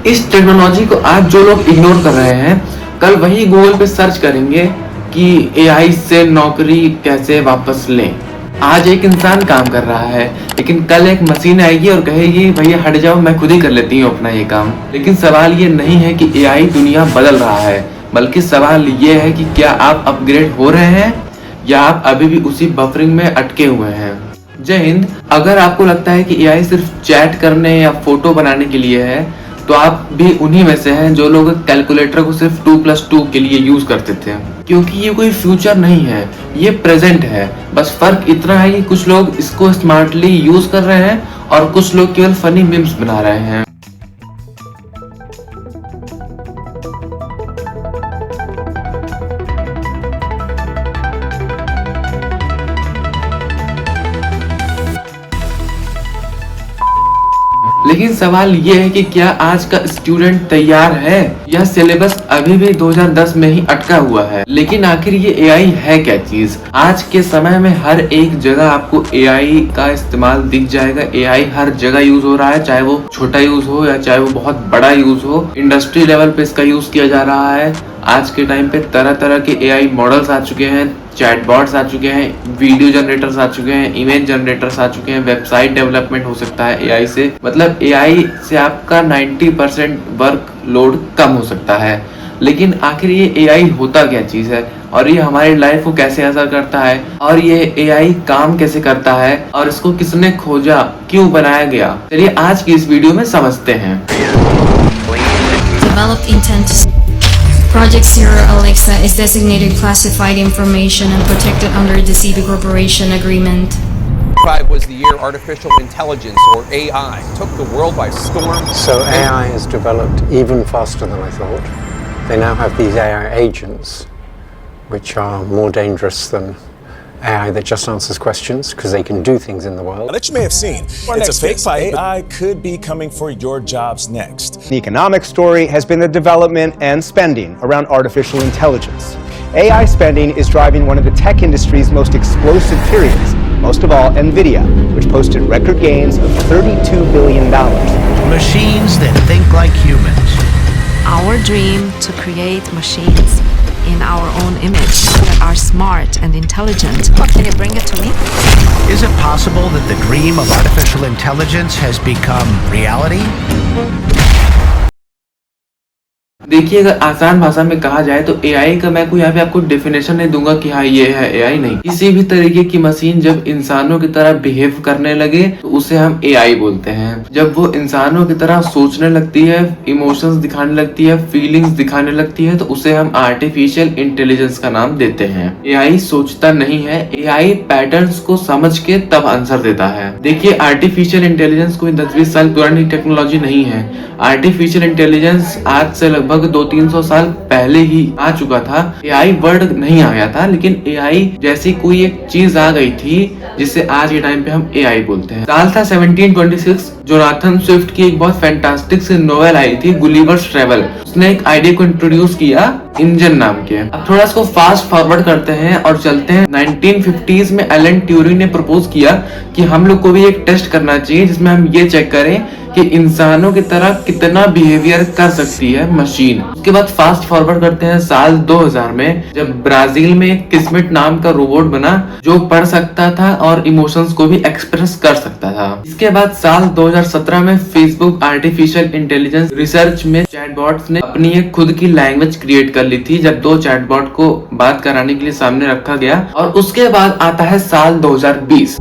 इस टेक्नोलॉजी को आज जो लोग इग्नोर कर रहे हैं, कल वही गूगल पे सर्च करेंगे कि एआई से नौकरी कैसे वापस लें। आज एक इंसान काम कर रहा है, लेकिन कल एक मशीन आएगी और कहेगी भैया हट जाओ, मैं खुद ही कर लेती हूँ अपना ये काम। लेकिन सवाल ये नहीं है कि एआई दुनिया बदल रहा है, बल्कि सवाल ये है कि क्या आप अपग्रेड हो रहे हैं या आप अभी भी उसी बफरिंग में अटके हुए हैं। जय हिंद। अगर आपको लगता है कि एआई सिर्फ चैट करने या फोटो बनाने के लिए है, तो आप भी उन्हीं में से हैं जो लोग कैलकुलेटर को सिर्फ 2+2 के लिए यूज करते थे। क्योंकि ये कोई फ्यूचर नहीं है, ये प्रेजेंट है। बस फर्क इतना है कि कुछ लोग इसको स्मार्टली यूज कर रहे हैं और कुछ लोग केवल फनी मीम्स बना रहे हैं। लेकिन सवाल ये है कि क्या आज का स्टूडेंट तैयार है या सिलेबस अभी भी 2010 में ही अटका हुआ है। लेकिन आखिर ये एआई है क्या चीज। आज के समय में हर एक जगह आपको एआई का इस्तेमाल दिख जाएगा। एआई हर जगह यूज हो रहा है, चाहे वो छोटा यूज हो या चाहे वो बहुत बड़ा यूज हो। इंडस्ट्री लेवल पे इसका यूज किया जा रहा है। आज के टाइम पे तरह तरह के एआई मॉडल्स आ चुके हैं, चैटबॉट्स आ चुके हैं, वीडियो जनरेटर्स आ चुके हैं, इमेज जनरेटर्स आ चुके हैं, वेबसाइट डेवलपमेंट हो सकता है एआई से। मतलब एआई से आपका 90% वर्क लोड कम हो सकता है। लेकिन आखिर ये एआई होता क्या चीज है और ये हमारी लाइफ को कैसे असर करता है और ये एआई काम कैसे करता है और इसको किसने खोजा, क्यों बनाया गया, चलिए आज की इस वीडियो में समझते हैं। Developed intent. Project Zero Alexa is designated classified information and protected under the CB Corporation Agreement. 2005 was the year artificial intelligence, or AI, took the world by storm. So AI has developed even faster than I thought. They now have these AI agents, which are more dangerous than AI that just answers questions, because they can do things in the world. That you may have seen. It's a fake fight. AI could be coming for your jobs next. The economic story has been the development and spending around artificial intelligence. AI spending is driving one of the tech industry's most explosive periods, most of all NVIDIA, which posted record gains of $32 billion. Machines that think like humans. Our dream to create machines in our own image that are smart and intelligent. What, can you bring it to me? Is it possible that the dream of artificial intelligence has become reality? देखिए, अगर आसान भाषा में कहा जाए तो AI का मैं कोई यहाँ पे आपको डेफिनेशन नहीं दूंगा कि हाँ ये है एआई। नहीं, किसी भी तरीके की मशीन जब इंसानों की तरह बिहेव करने लगे तो उसे हम एआई बोलते हैं। जब वो इंसानों की तरह सोचने लगती है, इमोशंस दिखाने लगती है, फीलिंग्स दिखाने लगती है, तो उसे हम आर्टिफिशियल इंटेलिजेंस का नाम देते हैं। एआई सोचता नहीं है, एआई पैटर्न्स को समझ के तब आंसर देता है। देखिए, आर्टिफिशियल इंटेलिजेंस कोई 10-20 साल पुरानी टेक्नोलॉजी नहीं है। आर्टिफिशियल इंटेलिजेंस आज से लगभग 200-300 साल पहले ही आ चुका था। एआई वर्ड नहीं आया था, लेकिन एआई जैसी कोई एक चीज आ गई थी जिसे आज के टाइम पे हम एआई बोलते हैं। साल था 1726। जोनाथन स्विफ्ट की एक बहुत फैंटास्टिक सी नोवेल आई थी, गुलिवर्स ट्रेवल। उसने एक आइडिया को इंट्रोड्यूस किया, इंजन नाम के। अब थोड़ा इसको फास्ट फॉरवर्ड करते हैं और चलते हैं 1950s में एलन ट्यूरिंग ने प्रपोज किया कि हम लोग को भी एक टेस्ट करना चाहिए जिसमें हम ये चेक करें कि इंसानों की तरह कितना बिहेवियर कर सकती है मशीन। उसके बाद फास्ट फॉरवर्ड करते हैं साल 2000 में, जब ब्राजील में एक किस्मेट नाम का रोबोट बना जो पढ़ सकता था और इमोशंस को भी एक्सप्रेस कर सकता था। इसके बाद साल 2017 में फेसबुक आर्टिफिशियल इंटेलिजेंस रिसर्च में चैटबॉट्स ने अपनी एक खुद की लैंग्वेज क्रिएट कर ली थी, जब 2 चैटबॉट को बात कराने के लिए सामने रखा गया। और उसके बाद आता है साल 2020,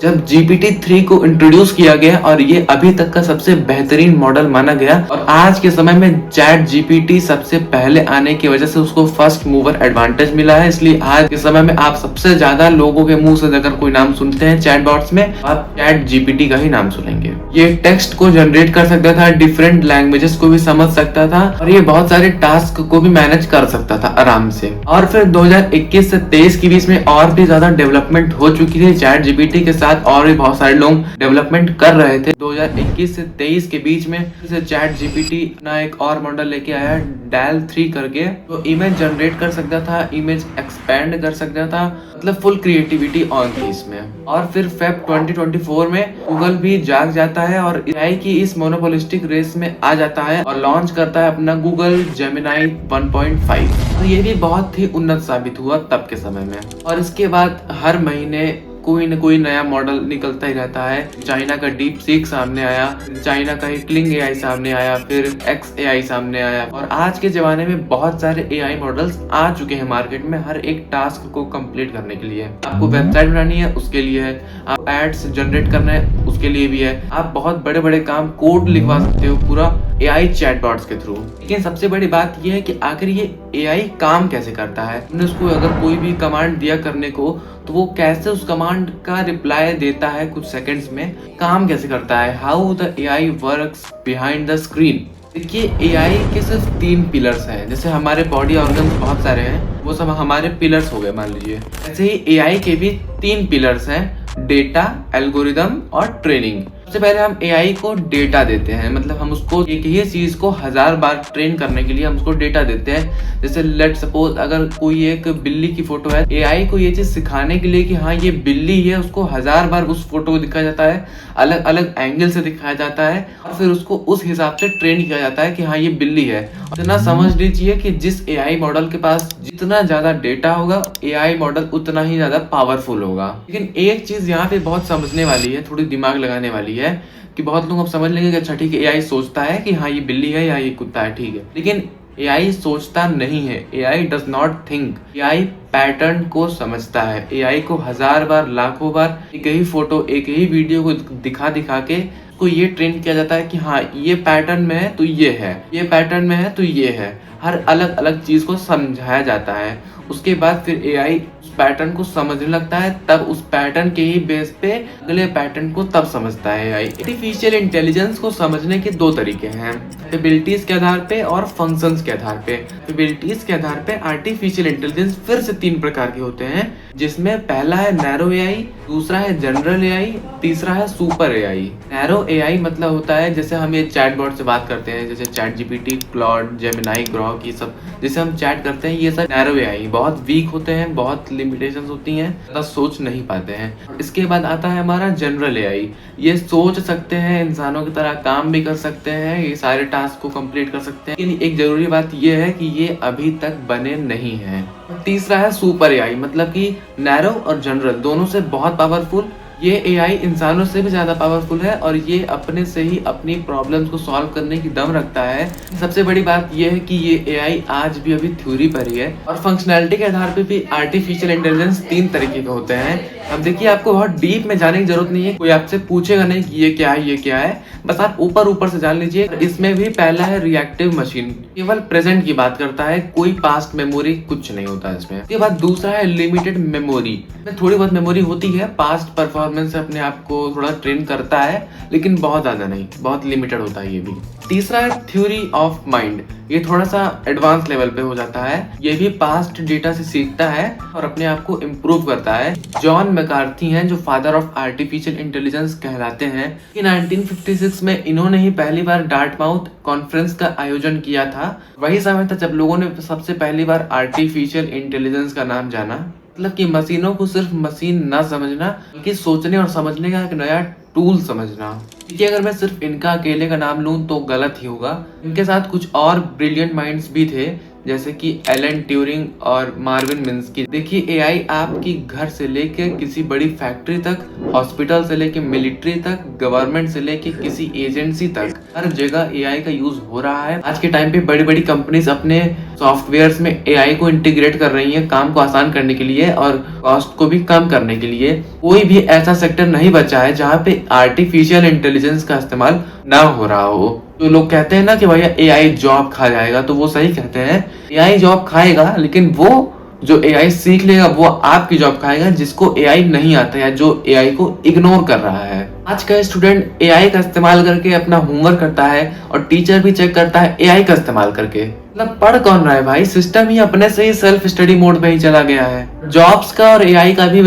जब GPT-3 को इंट्रोड्यूस किया गया और ये अभी तक का सबसे बेहतरीन मॉडल माना गया। और आज के समय में चैट GPT सबसे पहले आने की वजह से उसको फर्स्ट मूवर एडवांटेज मिला है। इसलिए आज के समय में आप सबसे ज्यादा लोगों के मुंह से अगर कोई नाम सुनते हैं चैटबॉट्स में, आप चैट GPT का ही नाम सुनेंगे। ये टेक्स्ट को जनरेट कर सकता था, डिफरेंट लैंग्वेजेस को भी समझ सकता था और ये बहुत सारे टास्क को भी मैनेज कर सकता था आराम से। और फिर 2021 से 23 के बीच में और भी ज्यादा डेवलपमेंट हो चुकी थी चैट GPT के साथ। साथ और भी बहुत सारे लोग डेवलपमेंट कर रहे थे। 2021 से 23 के बीच में जैसे चैट जीपीटी अपना एक और मॉडल लेके आया DALL 3 करके, तो इमेज जनरेट कर सकता था, इमेज एक्सपेंड कर सकता था, मतलब फुल क्रिएटिविटी ऑन थी इसमें। और फिर फेब 2024 में गूगल भी जाग जाता है और एआई की इस मोनोपोलिस्टिक रेस में आ जाता है और लॉन्च करता है अपना गूगल जेमिनाई 1.5। तो ये भी बहुत ही उन्नत साबित हुआ तब के समय में। और इसके बाद हर महीने कोई न कोई नया मॉडल निकलता ही रहता है। चाइना का DeepSeek सामने आया, चाइना का ही Kling AI सामने आया, फिर XAI सामने आया, और आज के जमाने में बहुत सारे AI मॉडल्स आ चुके हैं मार्केट में हर एक टास्क को कंप्लीट करने के लिए। आपको वेबसाइट बनानी है उसके लिए है, आप एड्स जनरेट करना है उसके लिए भी है, आप बहुत बड़े बड़े काम कोड लिखवा सकते हो पूरा AI चैटबॉट्स के थ्रू। लेकिन सबसे बड़ी बात यह है कि आखिर ये AI काम कैसे करता है। हमने उसको अगर कोई भी कमांड दिया करने को तो वो कैसे उस कमांड का रिप्लाई देता है कुछ सेकंड्स में, काम कैसे करता है, how the AI works behind the screen. देखिए AI के सिर्फ 3 पिलर्स हैं। जैसे हमारे बॉडी ऑर्गन्स बहुत सारे हैं, वो सब हमारे पिलर्स हो गए मान लीजिए। ऐसे ही AI के भी 3 पिलर्स हैं, डेटा, एल्गोरिदम और ट्रेनिंग। सबसे पहले हम AI को डेटा देते हैं, मतलब हम उसको एक ही चीज को 1000 बार ट्रेन करने के लिए हम उसको डेटा देते हैं। जैसे लेट सपोज अगर कोई एक बिल्ली की फोटो है, AI को ये चीज सिखाने के लिए कि हाँ ये बिल्ली है, उसको 1000 बार उस फोटो को दिखाया जाता है, अलग अलग एंगल से दिखाया जाता है और फिर उसको उस हिसाब से ट्रेन किया जाता है कि हाँ ये बिल्ली है। इतना समझ लीजिए कि जिस AI मॉडल के पास जितना ज्यादा डेटा होगा, AI मॉडल उतना ही ज्यादा पावरफुल होगा। लेकिन एक चीज यहाँ पे बहुत समझने वाली है, थोड़ी दिमाग लगाने वाली है कि बहुत लोग अब समझ लेंगे कि अच्छा ठीक है AI सोचता है कि हाँ ये बिल्ली है या ये कुत्ता है, ठीक है, लेकिन AI सोचता नहीं है। AI does not think. AI pattern को समझता है। AI को 1000 बार, लाखों बार एक ही फोटो, एक ही वीडियो को दिखा दिखा के को ये ट्रेन किया जाता है कि हाँ ये पैटर्न में है तो ये है, ये पैटर्न में है तो ये है। हर अलग अलग चीज को समझाया जाता है। उसके बाद फिर AI उस पैटर्न को समझने लगता है, तब उस पैटर्न के ही बेस पे अगले पैटर्न को तब समझता है AI। आर्टिफिशियल इंटेलिजेंस को समझने के 2 तरीके हैं, एबिलिटीज के आधार पे और फंक्शंस के आधार पे। एबिलिटीज के आधार पे आर्टिफिशियल इंटेलिजेंस फिर से 3 प्रकार के होते हैं, जिसमें पहला है नैरो AI, दूसरा है जनरल AI, तीसरा है सुपर AI। नैरो AI मतलब होता है जैसे हम ये चैटबॉट से बात करते हैं, जैसे chat GPT, Claude, Gemini, Grok, ये सब जैसे हम चैट करते हैं, ये सब नैरो AI बहुत वीक होते हैं, बहुत लिमिटेशंस होती हैं, ज़्यादा सोच नहीं पाते हैं। इसके बाद आता है हमारा जनरल AI। ये सोच सकते हैं, इंसानों की तरह काम भी कर सकते हैं, ये सारे टास्क को कंप्लीट कर सकते हैं। लेकिन एक जरूरी बात ये है कि ये अभी तक बने नहीं हैं। तीसरा है सुपर AI, मतलब कि नैरो और जनरल दोनों से बहुत पावरफुल। ये AI इंसानों से भी ज्यादा पावरफुल है और ये अपने से ही अपनी प्रॉब्लम्स को सॉल्व करने की दम रखता है। सबसे बड़ी बात ये है कि ये AI आज भी अभी थ्योरी पर ही है। और फंक्शनैलिटी के आधार पे भी आर्टिफिशियल इंटेलिजेंस 3 तरीके के होते हैं। अब देखिए आपको बहुत डीप में जाने की जरूरत नहीं है, कोई आपसे पूछेगा नहीं कि ये क्या है, ये क्या है, बस आप ऊपर ऊपर से जान लीजिए। इसमें भी पहला है रिएक्टिव मशीन, केवल प्रेजेंट की बात करता है, कोई पास्ट मेमोरी कुछ नहीं होता इसमें। इसके बाद दूसरा है लिमिटेड मेमोरी, थोड़ी बहुत मेमोरी होती है, पास्ट परफॉर्मेंस से अपने आप को थोड़ा ट्रेन करता है, लेकिन बहुत ज्यादा नहीं, बहुत लिमिटेड होता है ये भी। तीसरा है थ्योरी ऑफ माइंड, ये थोड़ा सा एडवांस लेवल पे हो जाता है, ये भी पास्ट डेटा से सीखता है और अपने आप को इम्प्रूव करता है। जॉन मैकार्थी हैं जो फादर ऑफ आर्टिफिशियल इंटेलिजेंस कहलाते हैं कि 1956 में इन्होंने ही पहली बार डार्टमाउथ कॉन्फ्रेंस का आयोजन किया था। वही समय था जब लोगों ने सबसे पहली बार आर्टिफिशियल इंटेलिजेंस का नाम जाना। मतलब कि मशीनों को सिर्फ मशीन ना समझना, बल्कि सोचने और समझने का एक नया टूल समझना। देखिए अगर मैं सिर्फ इनका अकेले का नाम लूं तो गलत ही होगा। इनके साथ कुछ और ब्रिलियंट माइंड्स भी थे, जैसे कि एलन ट्यूरिंग और मार्विन मिन्स्की। देखिए AI आपकी घर से लेके किसी बड़ी फैक्ट्री तक, हॉस्पिटल से लेके मिलिट्री तक, गवर्नमेंट से लेके किसी एजेंसी तक, हर जगह AI का यूज हो रहा है। आज के टाइम पे बड़ी बड़ी कंपनीज अपने सॉफ्टवेयर्स में AI को इंटीग्रेट कर रही हैं, काम को आसान करने के लिए और कॉस्ट को भी कम करने के लिए। कोई भी ऐसा सेक्टर नहीं बचा है जहाँ पे आर्टिफिशियल इंटेलिजेंस का इस्तेमाल ना हो रहा हो। जो लोग कहते हैं ना कि भैया AI जॉब खा जाएगा, तो वो सही कहते हैं। AI जॉब खाएगा, लेकिन वो जो AI सीख लेगा वो आपकी जॉब खाएगा, जिसको AI नहीं आता है, जो AI को इग्नोर कर रहा है। आज का स्टूडेंट AI का इस्तेमाल करके अपना होमवर्क करता है और टीचर भी चेक करता है AI का इस्तेमाल करके। मतलब पढ़ कौन रहा है भाई, सिस्टम ही अपने से ही सेल्फ स्टडी मोड पे ही चला गया है। जॉब्स का और AI का भी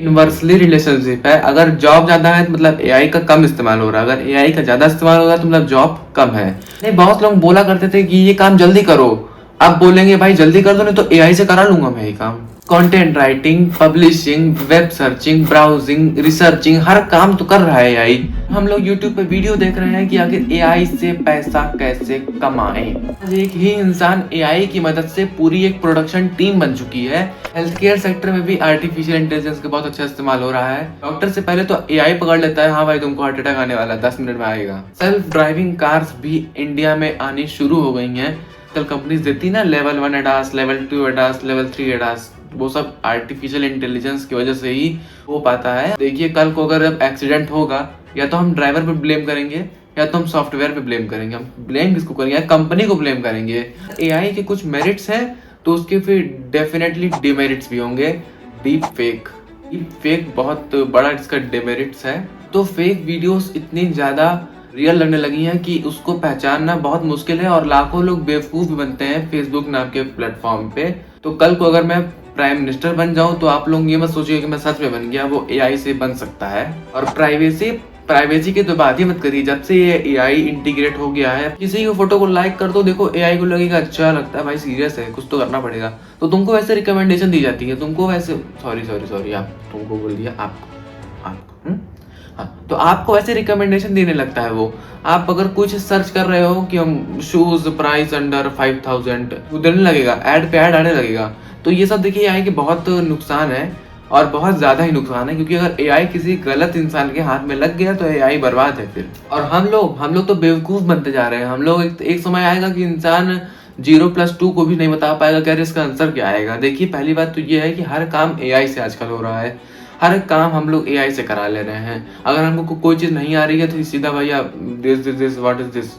इनवर्सली रिलेशनशिप है। अगर जॉब ज्यादा है तो मतलब एआई का कम इस्तेमाल हो रहा है, अगर एआई का ज्यादा इस्तेमाल हो रहा है तो मतलब जॉब कम है। नहीं, बहुत लोग बोला करते थे कि ये काम जल्दी करो, अब बोलेंगे भाई जल्दी कर दो नहीं तो एआई से करा लूंगा मैं ये काम। Content writing, publishing, web searching, browsing, researching, हर काम तो कर रहा है एआई। हम लोग यूट्यूब पे वीडियो देख रहे हैं कि आखिर एआई से पैसा कैसे कमाएं। आज एक ही इंसान एआई की मदद से पूरी एक प्रोडक्शन टीम बन चुकी है। हेल्थ केयर सेक्टर में भी आर्टिफिशियल इंटेलिजेंस का बहुत अच्छा इस्तेमाल हो रहा है। डॉक्टर से पहले तो एआई पकड़ लेता है, हाँ भाई तुमको हार्ट अटैक आने वाला है, 10 मिनट में आएगा। सेल्फ ड्राइविंग कार्स भी इंडिया में आनी शुरू हो गई हैं। कल कंपनीज देती ना level 1 ADAS, level 2 ADAS, level 3 ADAS, वो सब आर्टिफिशियल इंटेलिजेंस की वजह से ही हो पाता है। देखिए कल को अगर एक्सीडेंट होगा या तो हम ड्राइवर पे ब्लेम करेंगे या तो हम सॉफ्टवेयर पे ब्लेम करेंगे। हम ब्लेम किसको करेंगे? कंपनी को ब्लेम करेंगे। एआई के कुछ मेरिट्स हैं तो उसके फिर डेफिनेटली डिमेरिट्स भी होंगे। डीप फेक बहुत बड़ा इसका डिमेरिट्स है। तो फेक वीडियोस इतनी ज्यादा रियल लगने लगी हैं कि उसको पहचानना बहुत मुश्किल है और लाखों लोग बेवकूफ भी बनते हैं फेसबुक नाम के प्लेटफॉर्म पे। तो कल को अगर मैं प्राइम मिनिस्टर बन जाऊं तो आप लोग ये मत सोचिए कि मैं सच में बन गया, वो एआई से बन सकता है। और प्राइवेसी की तो बात ही मत करिए। जब से ये एआई इंटीग्रेट हो गया है, किसी की फोटो को लाइक कर दो, देखो एआई को लगेगा अच्छा लगता है, भाई सीरियस है, कुछ तो करना पड़ेगा। तो तुमको वैसे रिकमेंडेशन दी जाती है, तुमको वैसे सॉरी आप तुमको बोल दिया आपको हाँ, तो आपको वैसे रिकमेंडेशन देने लगता है वो। आप अगर कुछ सर्च कर रहे हो कि हम शूज प्राइस अंडर 5000 वो देने लगेगा, ऐड पे ऐड आने लगेगा। तो ये सब देखिए एआई के बहुत नुकसान है और बहुत ज्यादा ही नुकसान है, क्योंकि अगर एआई किसी गलत इंसान के हाथ में लग गया तो एआई बर्बाद है फिर। और हम लोग तो बेवकूफ बनते जा रहे हैं। हम लोग एक समय आएगा कि इंसान 0+2 को भी नहीं बता पाएगा कि इसका आंसर क्या आएगा। देखिए पहली बात तो ये है कि हर काम एआई से आजकल हो रहा है, हर काम हम लोग एआई से करा ले रहे हैं। अगर हमको कोई चीज नहीं आ रही है तो सीधा भैया दिस व्हाट इज दिस,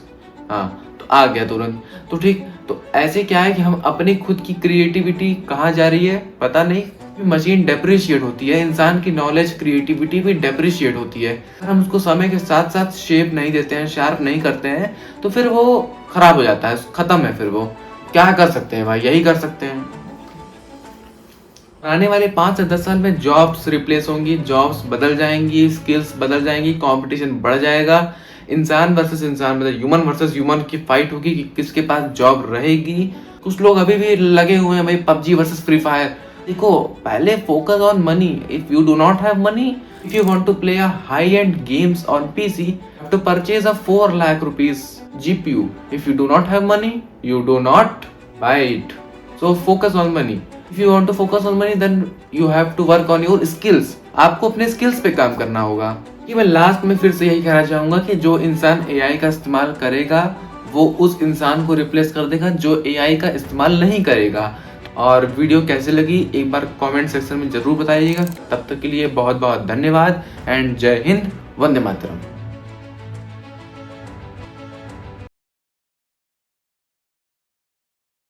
हाँ तो आ गया तुरंत। तो ठीक, तो ऐसे क्या है कि हम अपनी खुद की क्रिएटिविटी कहाँ जा रही है पता नहीं। मशीन डेप्रिशिएट होती है, इंसान की नॉलेज क्रिएटिविटी भी डेप्रिशिएट होती है। अगर हम उसको समय के साथ साथ शेप नहीं देते हैं, शार्प नहीं करते हैं तो फिर वो खराब हो जाता है, खत्म है। फिर वो क्या कर सकते हैं भाई, यही कर सकते हैं। आने वाले 5 से 10 साल में जॉब्स रिप्लेस होंगी, जॉब्स बदल जाएंगी, स्किल्स बदल जाएंगी, कंपटीशन बढ़ जाएगा। इंसान वर्सेस इंसान, मतलब ह्यूमन वर्सेस ह्यूमन की फाइट होगी कि किसके पास जॉब रहेगी। कुछ लोग अभी भी लगे हुए हैं भाई पबजी वर्सेस फ्री फायर। देखो पहले focus on money. If you do not have money, if you want to play a high end games on PC, you have to purchase a 4 lakh rupees GPU. If you do not have money, you do not buy it. So focus on money. If you want to focus on money, then you have to work on your skills. आपको अपने skills पे काम करना होगा। कि मैं last में फिर से यही कहना चाहूंगा कि जो इंसान एआई का इस्तेमाल करेगा वो उस इंसान को रिप्लेस कर देगा जो एआई का इस्तेमाल नहीं करेगा। और वीडियो कैसे लगी एक बार कमेंट सेक्शन में जरूर बताइएगा। तब तक के लिए बहुत बहुत धन्यवाद एंड जय हिंद, वंदे मातरम।